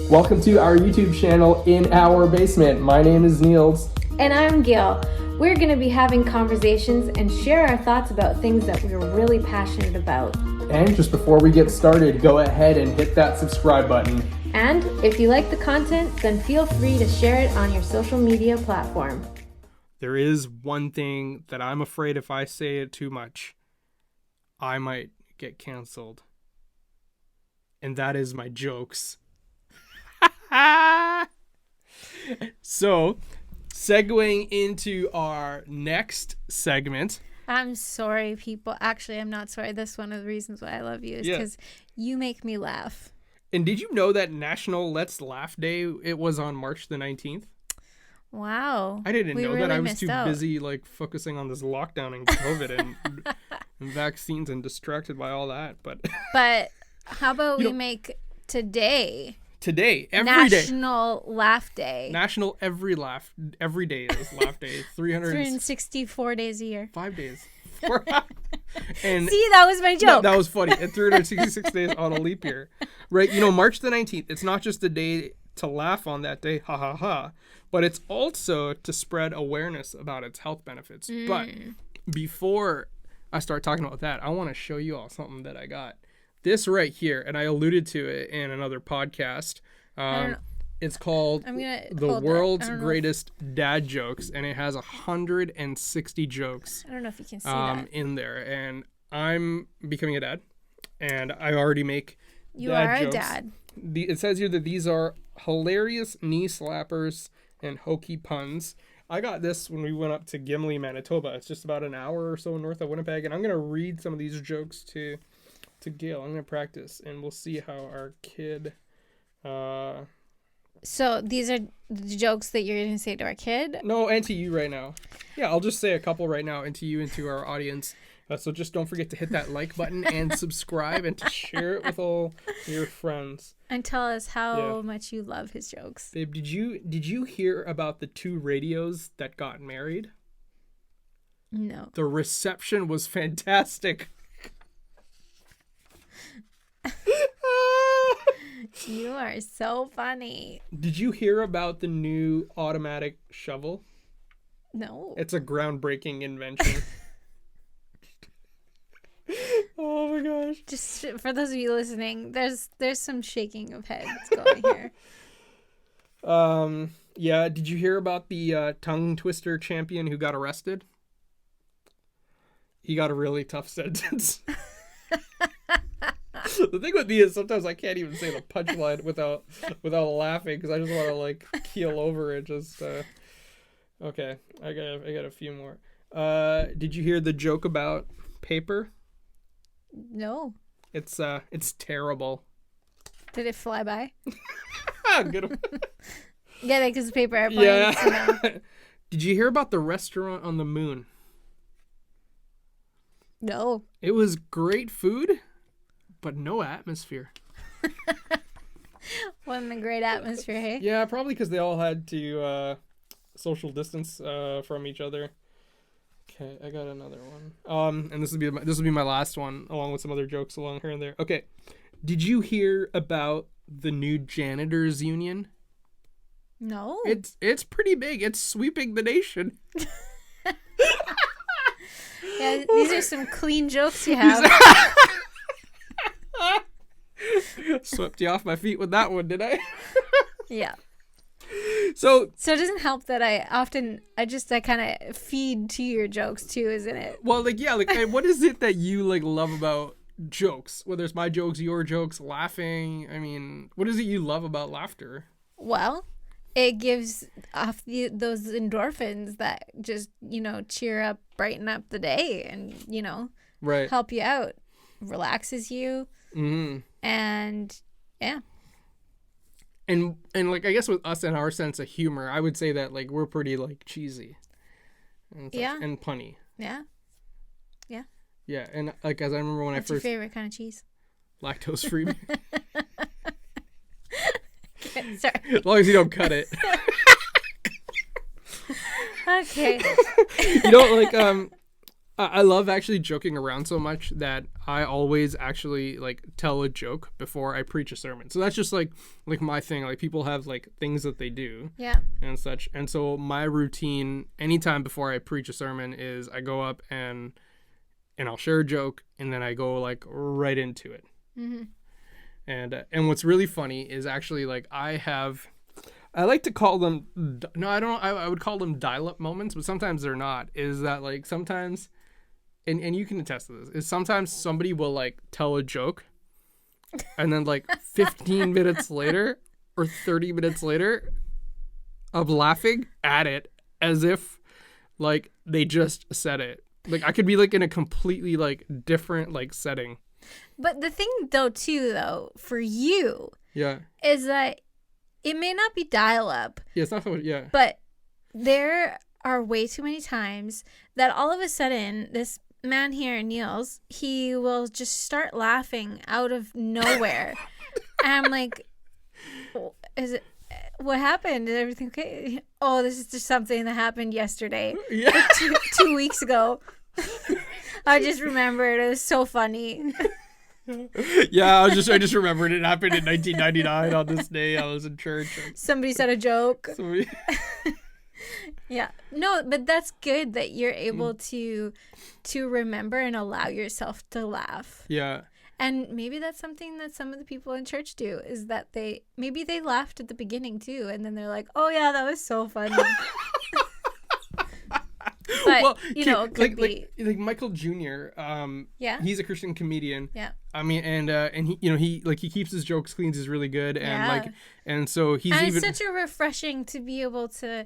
Welcome to our YouTube channel, In Our Basement. My name is Niels. And I'm Gail. We're going to be having conversations and share our thoughts about things that we're really passionate about. And just before we get started, go ahead and hit that subscribe button. And if you like the content, then feel free to share it on your social media platform. There is one thing that I'm afraid if I say it too much, I might get canceled. And that is my jokes. So, segueing into our next segment. I'm sorry, people. Actually, I'm not sorry. That's one of the reasons why I love you is because you make me laugh. And did you know that National Let's Laugh Day, it was on March the 19th? Wow. I didn't know really that. I was too out. busy focusing on this lockdown and COVID and vaccines and distracted by all that. But how about we make today every day. National Laugh Day. National every day is Laugh Day. 364 days a year. 5 days. And see, that was my joke. That was funny. And 366 days on a leap year. Right? You know, March the 19th, it's not just a day to laugh on that day, ha ha ha, but it's also to spread awareness about its health benefits. But before I start talking about that, I want to show you all something that I got. This right here, and I alluded to it in another podcast. It's called The World's Greatest Dad Jokes, and it has 160 jokes. I don't know if you can see that in there. And I'm becoming a dad, and I already make You dad are jokes. a dad. It says here that these are hilarious knee slappers and hokey puns. I got this when we went up to Gimli, Manitoba. It's just about an hour or so north of Winnipeg, and I'm gonna read some of these jokes to Gail. I'm gonna practice, and we'll see how our kid. So these are the jokes that you're gonna say to our kid? No, and to you right now. Yeah, I'll just say a couple right now, and to you and to our audience. So just don't forget to hit that like button and subscribe, and to share it with all your friends. And tell us how much you love his jokes. Babe, did you hear about the two radios that got married? No. The reception was fantastic. You are so funny. Did you hear about the new automatic shovel? No. It's a groundbreaking invention. Oh my gosh. Just for those of you listening, there's some shaking of heads going here. Yeah, did you hear about the tongue twister champion who got arrested? He got a really tough sentence. The thing with me is sometimes I can't even say the punchline without laughing because I just want to keel over it. Just okay, I got a few more. Did you hear the joke about paper? No. It's terrible. Did it fly by? Good one. Get it, because paper airplanes. Yeah. Did you hear about the restaurant on the moon? No. It was great food, but no atmosphere. Wasn't a great atmosphere, hey? Yeah, probably because they all had to social distance from each other. Okay, I got another one. And this will be my last one, along with some other jokes along here and there. Okay, did you hear about the new janitors union? No. It's pretty big. It's sweeping the nation. Yeah, these are some clean jokes you have. Swept you off my feet with that one, did I? Yeah. So it doesn't help that I kind of feed to your jokes too, isn't it? Well, what is it that you love about jokes? Whether it's my jokes, your jokes, laughing. I mean, what is it you love about laughter? Well, it gives off those endorphins that just, cheer up, brighten up the day and, right, help you out, relaxes you. Mm-hmm. And yeah. And I guess with us and our sense of humor, I would say that we're pretty cheesy. And yeah. And punny. Yeah. Yeah. Yeah, and as I remember when What's your favorite kind of cheese? Lactose free. Okay, sorry. As long as you don't cut it. Okay. I love actually joking around so much that I always actually like tell a joke before I preach a sermon. So that's just like my thing. Like people have like things that they do Yeah. and such. And so my routine anytime before I preach a sermon is I go up and I'll share a joke, and then I go like right into it. Mm-hmm. And what's really funny is actually like I like to call them, no, I don't, I would call them dial-up moments, but sometimes they're not. Is that like sometimes, and you can attest to this, is sometimes somebody will like tell a joke, and then like 15 minutes later or 30 minutes later, I'm laughing at it as if like they just said it. Like I could be like in a completely like different like setting. But the thing though, for you, Yeah. is that it may not be dial up, Yeah, it's not so, yeah. but there are way too many times that all of a sudden this man here, Niels, he will just start laughing out of nowhere. And I'm like, what happened? Is everything okay? Oh, this is just something that happened yesterday. Yeah. Like 2 weeks ago. I just remembered. It was so funny. Yeah, I just remembered it happened in 1999 on this day. I was in church. Somebody said a joke. Somebody... Yeah. No, but that's good that you're able to remember and allow yourself to laugh. Yeah. And maybe that's something that some of the people in church do, is that they laughed at the beginning too, and then they're like, "Oh yeah, that was so funny." But Well, it could be like Michael Jr. Yeah. He's a Christian comedian. Yeah. I mean, and he keeps his jokes clean. He's really good, and Yeah. and so he's and even. it's such a refreshing to be able to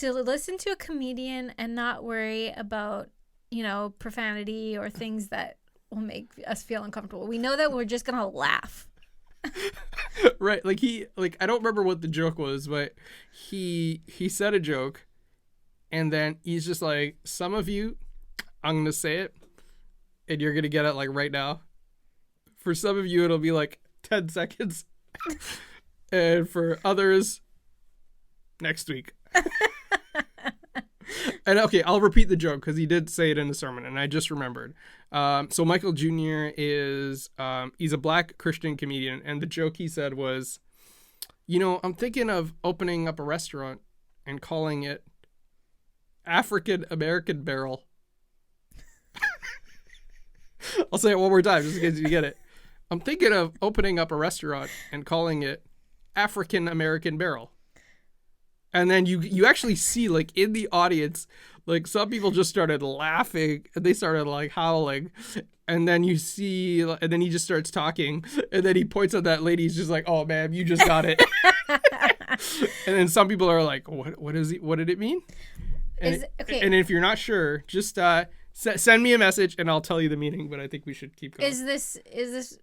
listen to a comedian and not worry about profanity or things that will make us feel uncomfortable. We know that we're just gonna laugh. Right, I don't remember what the joke was, but he said a joke, and then he's just like, some of you, I'm gonna say it, and you're gonna get it like right now. For some of you, it'll be like 10 seconds, and for others, next week. And okay, I'll repeat the joke because he did say it in the sermon, and I just remembered. So Michael Jr. is he's a black Christian comedian, and the joke he said was, I'm thinking of opening up a restaurant and calling it African American Barrel. I'll say it one more time just in case you get it. I'm thinking of opening up a restaurant and calling it African American Barrel. And then you actually see, like, in the audience, like, some people just started laughing, and they started, like, howling. And then you see, and then he just starts talking, and then he points at that lady. He's just like, "Oh, man, you just got it." And then some people are like, what did it mean? And, okay. And if you're not sure, just send me a message, and I'll tell you the meaning, but I think we should keep going. Is this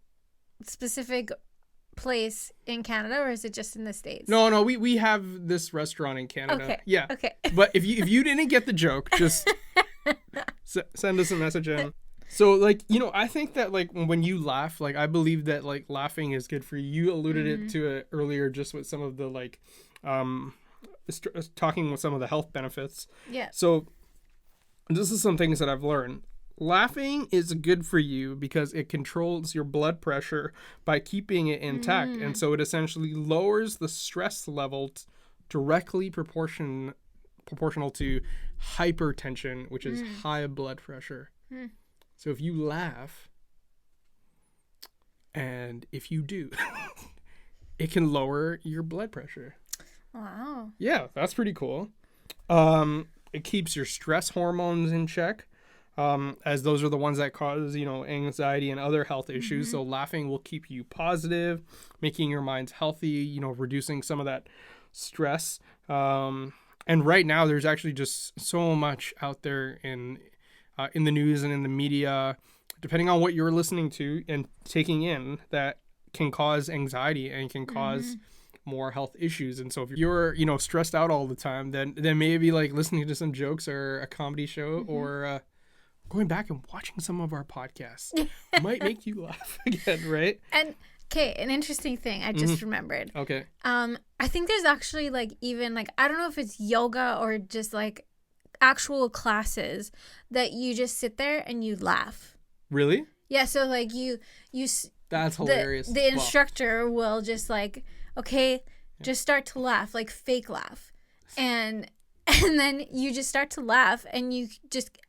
specific place in Canada, or is it just in the States? No, we have this restaurant in Canada. Okay. Yeah. Okay. But if you didn't get the joke, just send us a message in. So, like, I think that, like, when you laugh, like, I believe that, like, laughing is good for you. You alluded it to it earlier, just with some of the, like, talking with some of the health benefits. Yeah. So this is some things that I've learned. Laughing is good for you because it controls your blood pressure by keeping it intact. And so it essentially lowers the stress level directly proportional to hypertension, which is high blood pressure. So if you laugh, and if you do, it can lower your blood pressure. Wow. Yeah, that's pretty cool. It keeps your stress hormones in check. As those are the ones that cause, anxiety and other health issues. So laughing will keep you positive, making your mind healthy, reducing some of that stress. And right now there's actually just so much out there in the news and in the media, depending on what you're listening to and taking in, that can cause anxiety and can cause more health issues. And so if you're, stressed out all the time, then maybe like listening to some jokes or a comedy show or, going back and watching some of our podcasts might make you laugh again, right? And okay, an interesting thing I just remembered. Okay. I think there's actually like even like, I don't know if it's yoga or just like actual classes that you just sit there and you laugh. Really? Yeah, so like you That's hilarious. the instructor will just like, okay, just start to laugh, like fake laugh. And then you just start to laugh, and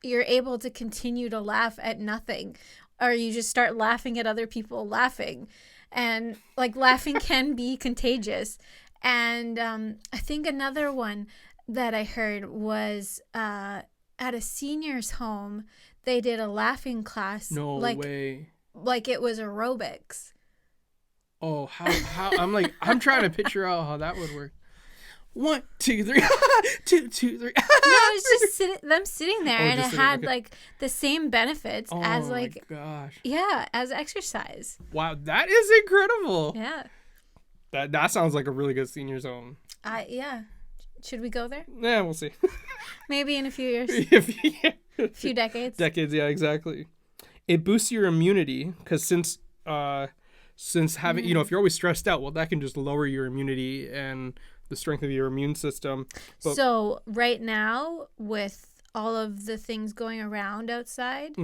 you're able to continue to laugh at nothing, or you just start laughing at other people laughing. And like laughing can be contagious. And I think another one that I heard was at a senior's home, they did a laughing class. No way. Like it was aerobics. Oh, how I'm trying to picture out how that would work. 1, 2, 3, 2, 2, 3. No, it's just them sitting there, and it had okay. like the same benefits as like, oh my gosh. yeah, as exercise. Wow, that is incredible. Yeah. That sounds like a really good senior zone. Yeah. Should we go there? Yeah, we'll see. Maybe in a few years, A few decades. Decades, yeah, exactly. It boosts your immunity because since having, if you're always stressed out, well, that can just lower your immunity and the strength of your immune system. But, so right now, with all of the things going around outside,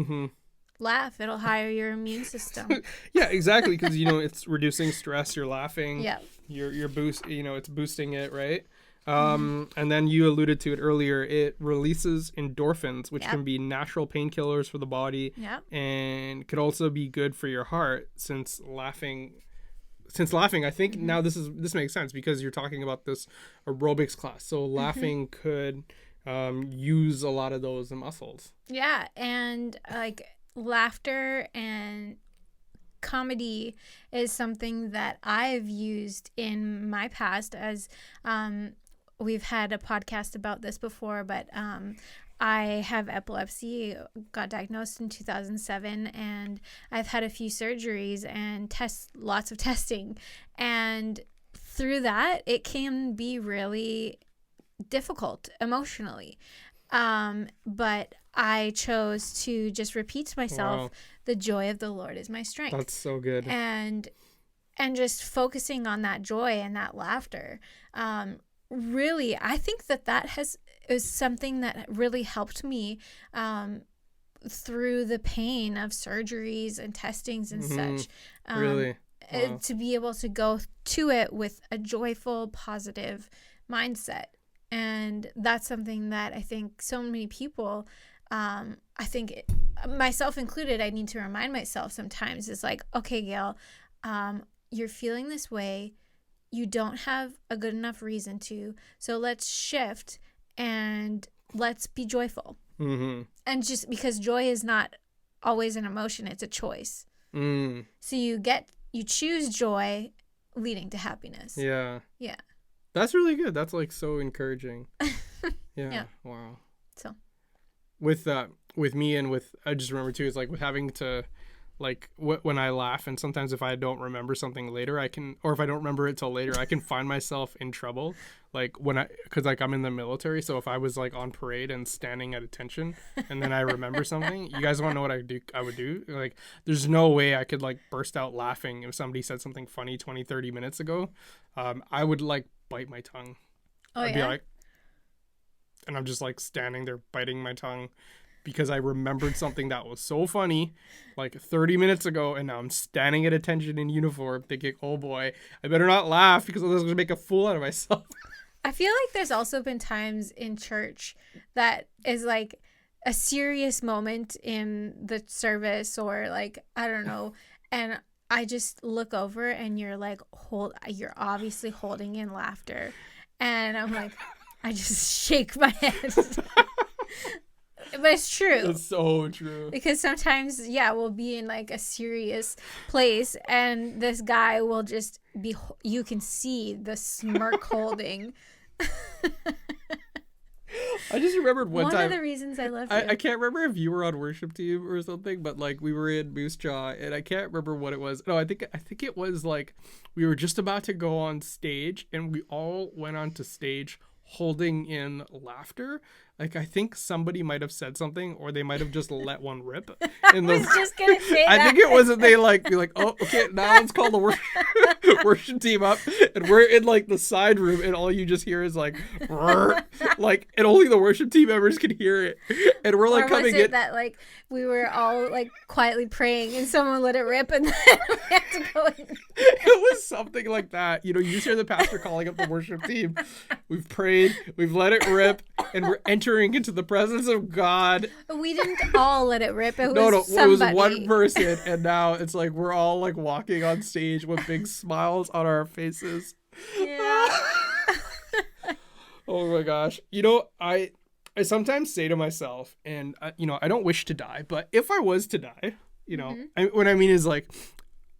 laugh. It'll higher your immune system. yeah, exactly, because it's reducing stress. You're laughing. Yeah. You're boost. It's boosting it, right? And then you alluded to it earlier. It releases endorphins, which can be natural painkillers for the body, and could also be good for your heart. Since laughing, I think now this makes sense because you're talking about this aerobics class. So laughing could use a lot of those muscles. Yeah, and like laughter and comedy is something that I've used in my past as we've had a podcast about this before, but I have epilepsy, got diagnosed in 2007, and I've had a few surgeries and lots of testing. And through that, it can be really difficult emotionally. But I chose to just repeat to myself, the joy of the Lord is my strength. That's so good. And just focusing on that joy and that laughter. Really, I think that is something that really helped me through the pain of surgeries and testings and such. Really? Wow. To be able to go to it with a joyful, positive mindset. And that's something that I think so many people, myself included, I need to remind myself sometimes is like, okay, Gail, you're feeling this way. You don't have a good enough reason to. So let's shift and let's be joyful. And just because joy is not always an emotion, it's a choice. So you choose joy leading to happiness. Yeah. Yeah. That's really good. That's like so encouraging. Yeah. Wow. So with me and with, I just remember too, it's like with having to, like when I laugh, and sometimes if I don't remember something later, or if I don't remember it till later, I can find myself in trouble. Like because like I'm in the military, so if I was like on parade and standing at attention, and then I remember something, you guys want to know what I would do? Like, there's no way I could like burst out laughing if somebody said something funny 20-30 minutes ago. I would like bite my tongue. I'd be like, and I'm just like standing there biting my tongue because I remembered something that was so funny like 30 minutes ago, and now I'm standing at attention in uniform thinking, oh boy, I better not laugh because otherwise I'm going to make a fool out of myself. I feel like there's also been times in church that is like a serious moment in the service, or like, I don't know, and I just look over and you're like, you're obviously holding in laughter. And I'm like, I just shake my head. But it's true. It's so true. Because sometimes, we'll be in like a serious place, and this guy will just be, you can see the smirk holding. I just remembered one time. One of the reasons I love you. I can't remember if you were on worship team or something, but like we were in Moose Jaw, and I can't remember what it was. No, I think it was like we were just about to go on stage, and we all went onto stage holding in laughter. Like, I think somebody might have said something, or they might have just let one rip. I was just gonna say I that. think it was that they be like, oh, okay, now let's call the worship team up, and we're in like the side room, and all you just hear is like, like, and only the worship team members can hear it, and we're like or coming was it in. that like we were all like quietly praying and someone let it rip and then we had to go in? It was something like that. You just hear the pastor calling up the worship team. We've prayed, we've let it rip, and we're entering into the presence of God. We didn't all let it rip. It was No, somebody. it was one person, and now it's like we're all like walking on stage with big smiles on our faces. Yeah. Oh my gosh. I sometimes say to myself, and I don't wish to die, but if I was to die, what I mean is like,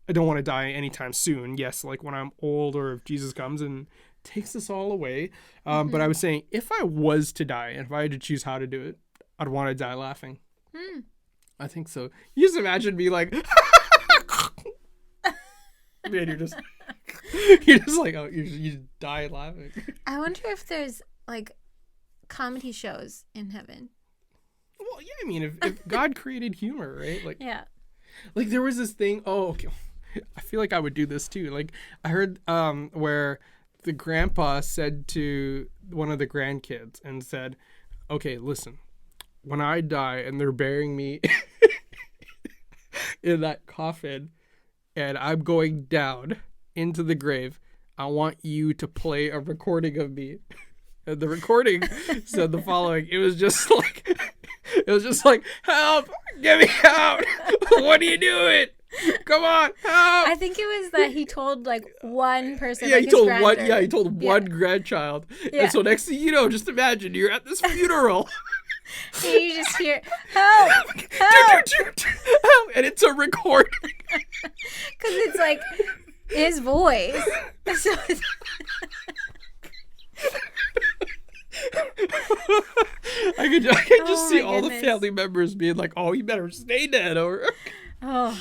I don't want to die anytime soon. Yes, like when I'm old, or if Jesus comes and takes us all away. But I was saying, if I was to die, and if I had to choose how to do it, I'd want to die laughing. I think so. You just imagine me like, man, you're just like, oh, you die laughing. I wonder if there's like comedy shows in heaven. Well, yeah, I mean, if God created humor, right? Like, Yeah. like there was this thing. Oh, okay. I feel like I would do this too. Like, I heard where the grandpa said to one of the grandkids and said, okay, listen, when I die and they're burying me in that coffin and I'm going down into the grave, I want you to play a recording of me. And the recording said the following. It was just like, help, get me out. What are you doing? Come on, help. I think it was that he told like one person. Yeah, like he his told granddaughter. one. Yeah, he told one grandchild. Yeah. And so next thing you know, just imagine you're at this funeral. And you just hear help, help, Help, and it's a recording. because it's like his voice. So it's... I could just Oh see my all the goodness. family members being like, "Oh, you better stay dead," or Oh,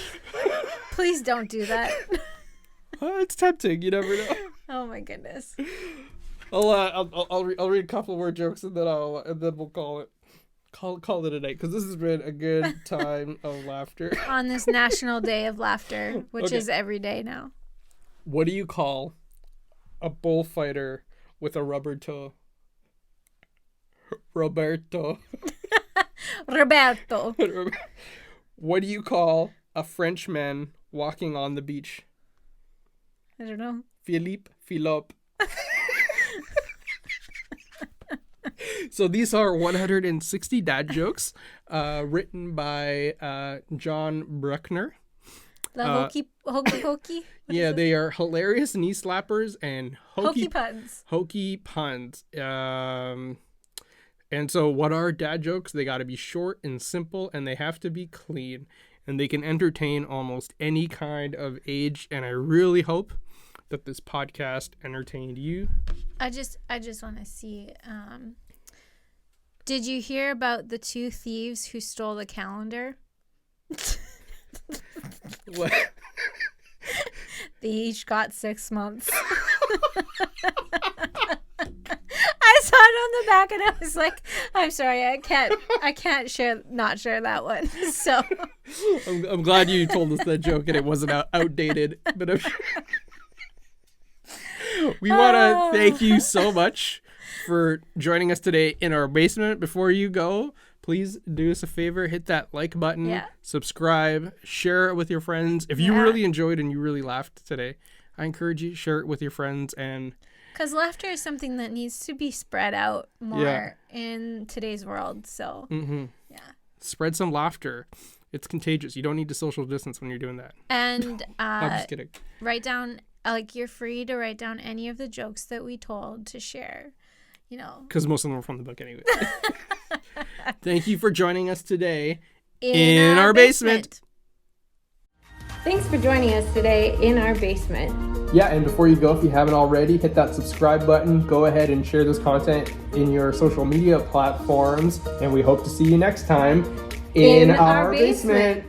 please don't do that. it's tempting. You never know. Oh my goodness. I'll read a couple more jokes and then we'll call it a night, because this has been a good time of laughter. On this National Day of Laughter, which Okay. is every day now. What do you call a bullfighter with a rubber toe? Roberto. Roberto. What do you call a Frenchman walking on the beach? I don't know. Philippe. So these are 160 dad jokes written by John Bruckner. The hokey pokey. Yeah, they are hilarious knee slappers and Hokey puns. hokey puns. And so what are dad jokes? They got to be short and simple, and they have to be clean, and they can entertain almost any kind of age. And I really hope that this podcast entertained you. I just want to see. Did you hear about the two thieves who stole the calendar? What? They each got 6 months. I saw it on the back and I was like, I'm sorry, I can't not share that one. So I'm glad you told us that joke and it wasn't outdated. But we want to thank you so much for joining us today in our basement. Before you go, please do us a favor, hit that like button, subscribe, share it with your friends. If you really enjoyed and you really laughed today, I encourage you to share it with your friends. And because laughter is something that needs to be spread out more in today's world. So spread some laughter. It's contagious. You don't need to social distance when you're doing that. And I'm just kidding. Write down, you're free to write down any of the jokes that we told to share. Because most of them are from the book anyway. Thank you for joining us today in our basement. Thanks for joining us today in our basement. Yeah, and before you go, if you haven't already, hit that subscribe button. Go ahead and share this content in your social media platforms. And we hope to see you next time in our basement.